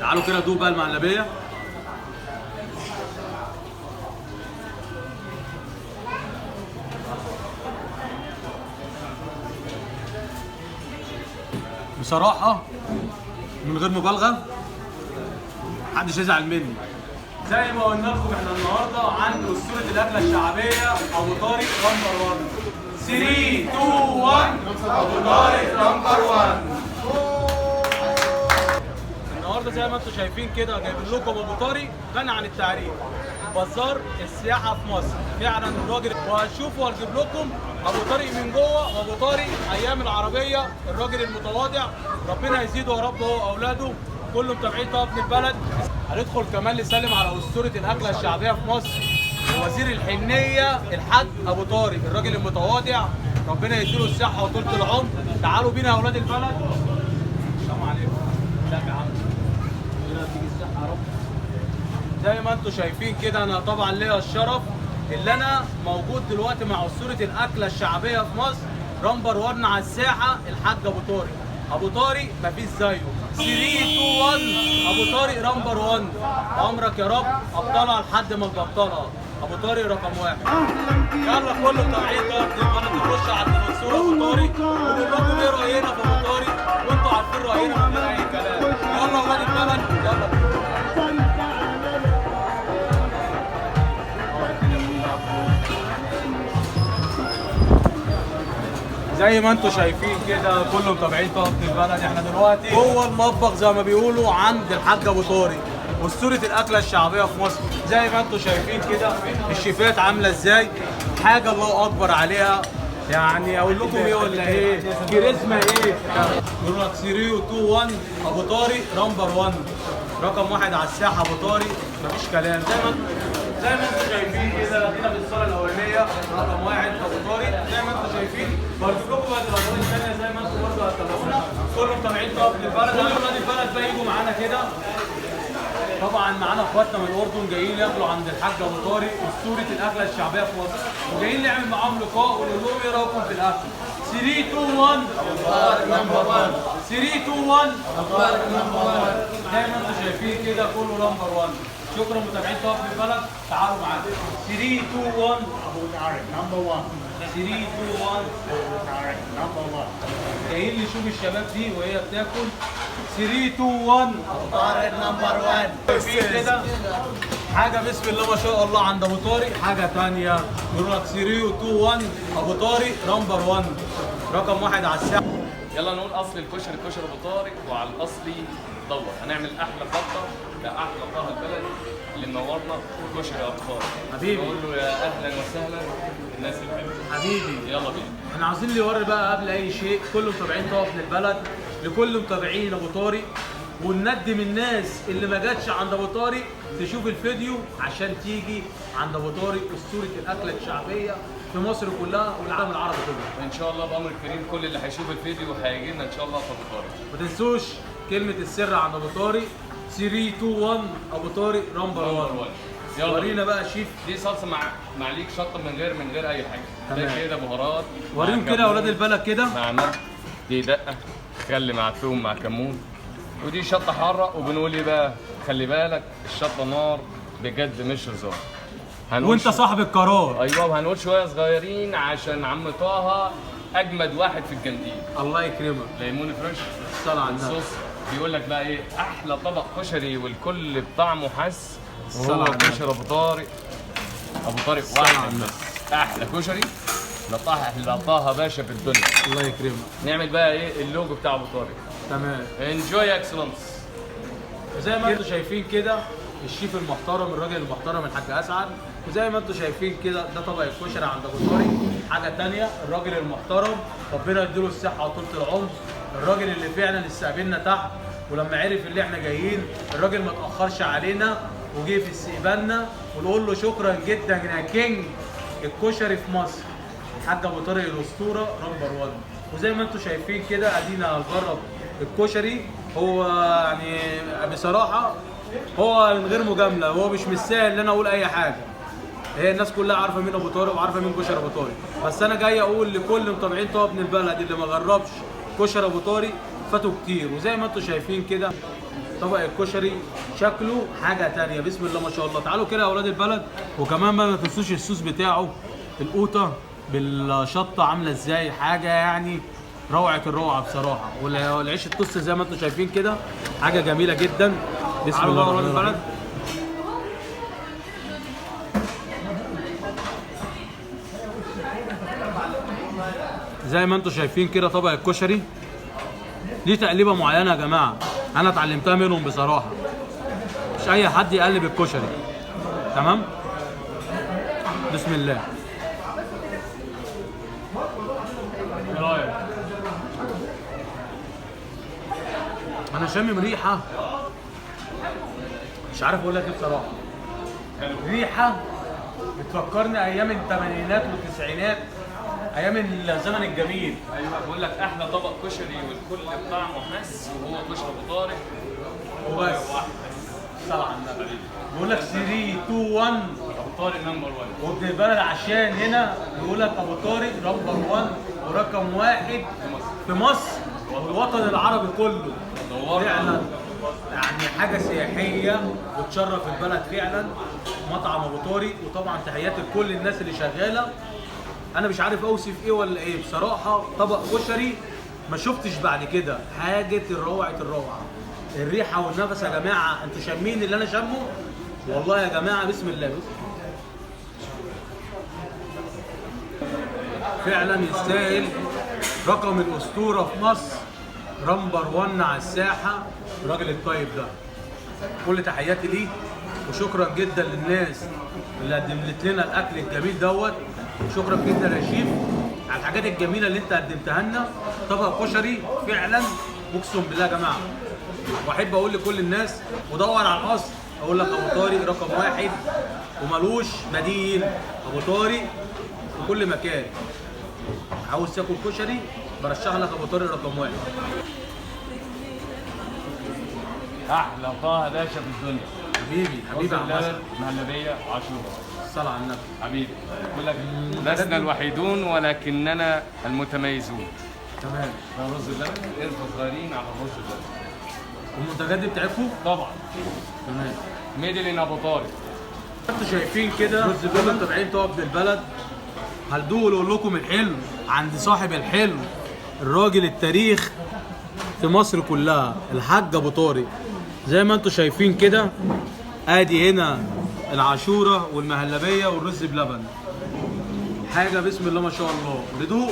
تعالوا كده دوق بقى المهلبيه. بصراحه من غير مبالغه محدش يزعل مني. زي ما قلنا لكم احنا النهارده عند اسطوره الاكله الشعبيه ابو طارق نمبر 1. 3 2 1 ابو طارق نمبر 1. النهارده زي ما انتم شايفين كده جايبين لكم ابو طارق غني عن التعريف، بازار السياحه في مصر. فعلا الراجل، وهتشوفوا هنجيب لكم ابو طارق من جوه. وابو طارق ايام العربيه الراجل المتواضع، ربنا يزيده يا رب هو واولاده. كله متابعين طبعا ابن البلد. هندخل كمان نسلم على اسطوره الاكله الشعبيه في مصر، وزير الحنيه الحاج ابو طارق الراجل المتواضع، ربنا يديله الصحه وطولة العمر. تعالوا بينا يا اولاد البلد. السلام عليكم. ازيك يا عم؟ ربنا يديك الصحه يا رب. زي ما انتم شايفين كده انا طبعا ليا الشرف اللي انا موجود دلوقتي مع اسطوره الاكله الشعبيه في مصر نمبر 1 على الساحه الحاج ابو طارق. ابو طارق مفيش زيه. 3 2 1 ابو طارق نمبر 1. عمرك يا رب ابطلها لحد ما تبطلها. ابو طارق رقم 1. يلا كله طالعين كده انا نخش على الاسطوره ابو طارق ونقول لكم ايه راينا في ابو طارق، وانتوا عارفين راينا من غير اي كلام. يلا ولاد البلد يلا. زي ما انتم شايفين كده كله متابعين طبعا ابن البلد. احنا دلوقتي جوه المطبخ زي ما بيقولوا عند الحاج ابو طارق اسطوره الاكله الشعبيه في مصر. زي ما انتم شايفين كده الشيفات عامله ازاي، حاجه الله اكبر عليها. يعني اقول لكم ايه ولا ايه؟ كاريزما ايه؟ يقول لك 3 2 1 ابو طارق نمبر 1. رقم 1 على الساحه ابو طارق مفيش كلام. زي ما انتم شايفين كده ادينا في الصوره الاولانيه رقم 1 ابو طارق. زي ما انتم شايفين برضه لكم بعد الادوار الثانيه زي ما انتم برضه هتتابعونا. كلهم متابعين طبعا ابن البلد. ولاد البلد بقى يجوا معانا كده. طبعا معانا اخواتنا من الاردن جايين ياكلوا عند الحاج ابو طارق اسطوره الاكله الشعبيه في مصر، وجايين نعمل معاهم لقاء ونقول لهم ايه رايكم في الاكل. 3 2 1 ابو طارق نمبر 1. 3 2 1 ابو طارق نمبر 1. زي ما انتم شايفين كده كله نمبر 1. شكرا متابعين طبعا في البلد. تعالوا معانا 3 2 1 ابو طارق نمبر 1. 3 2 1 ابو طارق نمبر 1. جايين نشوف الشباب دي وهي بتاكل. 3 2 1 ابو طارق نمبر 1. شايفين كده حاجه بسم الله ما شاء الله عند ابو طارق. حاجه ثانيه يقول لك 3 2 1 ابو طارق نمبر 1 رقم 1 على الساحه. يلا نقول اصل الكشري كشري ابو طارق، وعلى الاصلي دور. هنعمل احلى خلطه لاحلى طه البلد اللي منورنا كشري ابو طارق. حبيبي نقول له يا اهلا وسهلا الناس الحلوه. حبيبي يلا بينا. احنا عاوزين نوري بقى قبل اي شيء كل متابعين طبعا ابن البلد، لكل متابعين ابو طارق، ونندم الناس اللي ما جاتش عند ابو طارق تشوف الفيديو عشان تيجي عند ابو طارق اسطوره الاكله الشعبيه في مصر كلها والعالم العربي كله. ان شاء الله بامر الكريم كل اللي هيشوف الفيديو هيجي لنا ان شاء الله في ابو طارق. ما تنسوش كلمه السر عند ابو طارق 3 2 1 ابو طارق نمبر 1. يلا ورينا بقى شيف. دي صلصه معليك شطه من غير اي حاجه. تمام. ده كده بهارات. وريهم كده يا اولاد البلد كده. مع ملح، دي دقه، خل مع ثوم مع كمون، ودي شطه حاره. وبنقول ايه بقى؟ خلي بالك الشطه نار بجد مش هزار. وانت صاحب القرار. ايوه، وهنقول شويه صغيرين عشان عم طه اجمد واحد في الجنتين. الله يكرمك. ليمون فريش، الصلاه على النبي. الصوص بيقول لك بقى ايه احلى طبق كشري والكل بطعمه حس، الصلاة وهو على النبي. كشري ابو طارق. ابو طارق الصلاة على واحد النبي. بس احلى كشري لطه باشا في الدنيا. الله يكرمك. نعمل بقى ايه اللوجو بتاع ابو طارق. تمام. انجوي اكسلنس. وزي ما انتم شايفين كده الشيف المحترم الراجل المحترم الحاج اسعد. وزي ما انتم شايفين كده ده طبق الكشري عند ابو طارق. حاجه ثانيه الراجل المحترم ربنا يديله الصحه وطولة العمر، الراجل اللي فعلا استقبلنا تحت، ولما عرف اللي احنا جايين الراجل ما اتاخرش علينا وجه في استقبالنا، ونقول له شكرا جدا يا كينج الكشري في مصر الحاج ابو طارق الاسطوره نمبر 1. وزي ما انتم شايفين كده ادينا هنجرب الكشري. هو يعني بصراحه هو من غير مجامله هو مش مستاهل ان انا اقول اي حاجه. هي الناس كلها عارفه مين ابو طارق وعارفه مين كشري ابو طارق، بس انا جاي اقول لكل متابعين طه ابن البلد اللي ما جربش كشري ابو طارق فاتوا كتير. وزي ما انتم شايفين كده طبق الكشري شكله حاجه تانية، بسم الله ما شاء الله. تعالوا كده يا اولاد البلد. وكمان ما تنسوش الصوص بتاعه، القوطه بالشطه عامله ازاي، حاجه يعني روعه الروعه بصراحه. والعيش التوست زي ما انتم شايفين كده حاجه جميله جدا. بسم الله الرحمن الرحيم. زي ما انتم شايفين كده طبق الكشري ليه تقليبه معينه يا جماعه، انا اتعلمتها منهم بصراحه. مش اي حد يقلب الكشري، تمام؟ بسم الله. ايه رايك؟ انا شامم ريحه مش عارف اقول لك ايه بصراحه. ريحه بتفكرني ايام الثمانينات والتسعينات، ايام الزمن الجميل. ايوه بقول لك احلى طبق كشري والكل بطعمه حس، وهو كشري ابو طارق وبس. صلى على النبي. بيقول لك 3 2 1 ابو طارق نمبر 1. وابن البلد عشان هنا بيقول لك ابو طارق نمبر 1 ورقم 1 في مصر والوطن العربي كله. فعلا يعني حاجه سياحيه وتشرف البلد فعلا، مطعم ابو طارق. وطبعا تحياتي لكل الناس اللي شغاله. انا مش عارف اوصف ايه ولا ايه بصراحه. طبق كشري ما شفتش بعد كده، حاجه الروعه الروعه. الريحه والنفس يا جماعه، انتوا شامين اللي انا شامه والله يا جماعه. بسم الله. فعلا يستاهل رقم الاسطوره في مصر، نمبر 1 على الساحه، الراجل الطيب ده. كل تحياتي ليه وشكرا جدا للناس اللي قدمت لنا الاكل الجميل دوت. شكرا جدا يا شيف على الحاجات الجميله اللي انت قدمتها لنا. طبق كشري فعلا اقسم بالله يا جماعه. واحب اقول لكل الناس ودور على الاصل، اقول لك ابو طارق رقم 1 وملوش بديل. ابو طارق في كل مكان. عاوز تاكل كشري برشح لك ابو طارق رقم 1. احلى طه باشا في الدنيا. حبيبي يا عم حسن. مهلبيه عاشوره. الصلاة على النبي. حبيبي بقول لك لسنا الوحيدون ولكننا المتميزون. تمام. ده رز اللبن، قرفه صغيرين على الرز اللبن. والمنتجات دي بتاعتكم؟ طبعا. تمام. ميدلين ابو طارق. انتوا شايفين كده رز بلبن تابعين طبق ابن البلد. هلدوق واقول لكم الحلو عند صاحب الحلو، الراجل التاريخ في مصر كلها، الحاج ابو طارق. زي ما انتوا شايفين كده ادي هنا العاشوره والمهلبيه والرز بلبن. حاجه بسم الله ما شاء الله. ندوق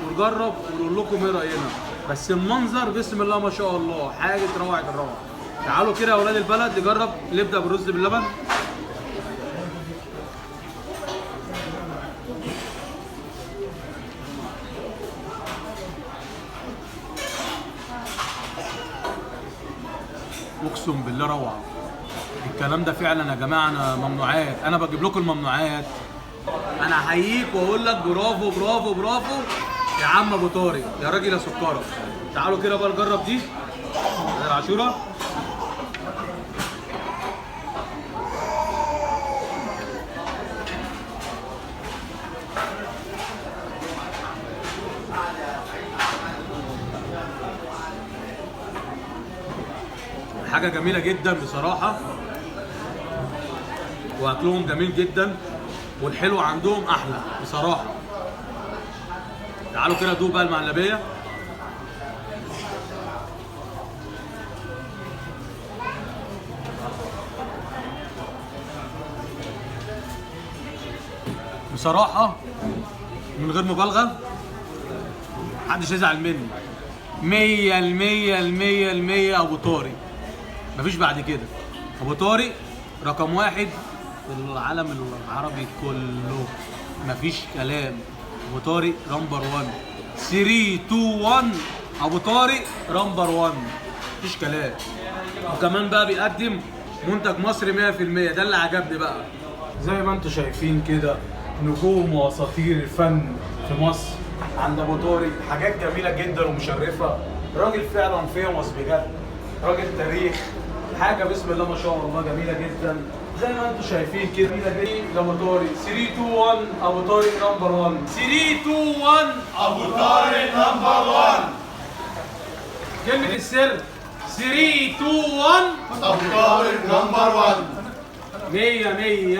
ونجرب ونقول لكم ايه راينا. بس المنظر بسم الله ما شاء الله حاجه روعه الروعه. تعالوا كده يا اولاد البلد نجرب. نبدا بالرز باللبن. اقسم بالله روعه. الكلام ده فعلا يا جماعه. انا ممنوعات، انا بجيب لكم الممنوعات. انا احييك واقول لك برافو برافو برافو يا عم ابو طارق، يا راجل يا سكره. تعالوا كده بقى نجرب دي العاشوره. حاجه جميله جدا بصراحه، واكلهم جميل جدا، والحلو عندهم احلى بصراحه. تعالوا كده دوق بقى المهلبيه. بصراحه من غير مبالغه محدش يزعل مني، 100% ابو طارق. مفيش بعد كده. ابو طارق رقم 1 في العالم العربي كله، مفيش كلام. ابو طارق نمبر 1. 3 2 1 ابو طارق نمبر 1، مفيش كلام. وكمان بقى بيقدم منتج مصري 100%. ده اللي عجبني بقى. زي ما انتم شايفين كده نجوم واساطير الفن في مصر عند ابو طارق. حاجات جميله جدا ومشرفه. راجل فعلا فيموس بجد، راجل تاريخ. حاجه بسم الله ما شاء الله جميله جدا. زي ما انتم شايفين كده جميله جدا. ابو طارق 3 2 1 ابو طارق نمبر 1. 3 2 1 ابو طارق نمبر 1. كلمه السر 3 2 1 أبو طارق نمبر 1. 100 100.